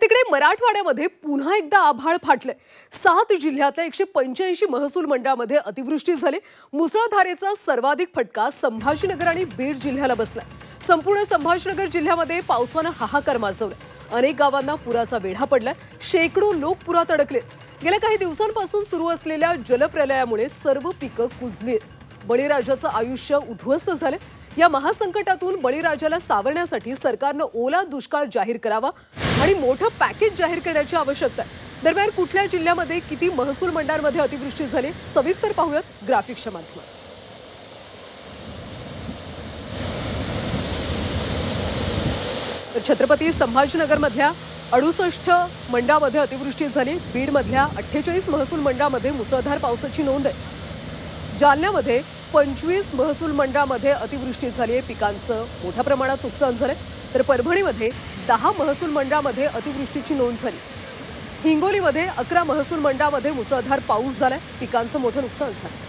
तिकडे मराठवाड्यामध्ये पुन्हा एकदा आभाळ फाटले। 7 जिल्ह्यातल्या 185 महसूल मंडळामध्ये अतिवृष्टी झाली। मुसळधारेचा सर्वाधिक फटका संभाजीनगर आणि बीड जिल्ह्याला बसला। संपूर्ण संभाजीनगर जिल्ह्यामध्ये पावसाने हाहाकार माजवला। अनेक गावांना पुराचा वेढा पडलाय। शेकडो लोक पुरात अडकले। गेल्या काही दिवसांपासून सुरू असलेल्या जलप्रलयामुळे सर्व पिकं कुजली। बळीराजाचं आयुष्य उद्ध्वस्त झाले। या महासंकटातून बळीराजाला सावरण्यासाठी सरकारने ओला दुष्काळ जाहीर करावा आणि मोठं पॅकेज जाहीर करण्याची आवश्यकता आहे। दरम्यान कुठल्या जिल्ह्यामध्ये किती महसूल मंडळांमध्ये अतिवृष्टी झाली सविस्तर पाहूयात ग्राफिक्सच्या माध्यमातून। छत्रपती संभाजीनगरमधल्या 68 मंडळामध्ये अतिवृष्टी झाली। बीडमधल्या 48 महसूल मंडळामध्ये मुसळधार पावसाची नोंद आहे। जालन्यामध्ये 25 महसूल मंडळामध्ये अतिवृष्टी झाली आहे। पिकांचं मोठ्या प्रमाणात नुकसान झाले। तर परभणीमध्ये 10 महसूल मंडळामध्ये अतिवृष्टीची नोंद झाली। हिंगोलीमध्ये 11 महसूल मंडळामध्ये मुसळधार पाऊस झालाय। पिकांचं मोठं नुकसान झालं।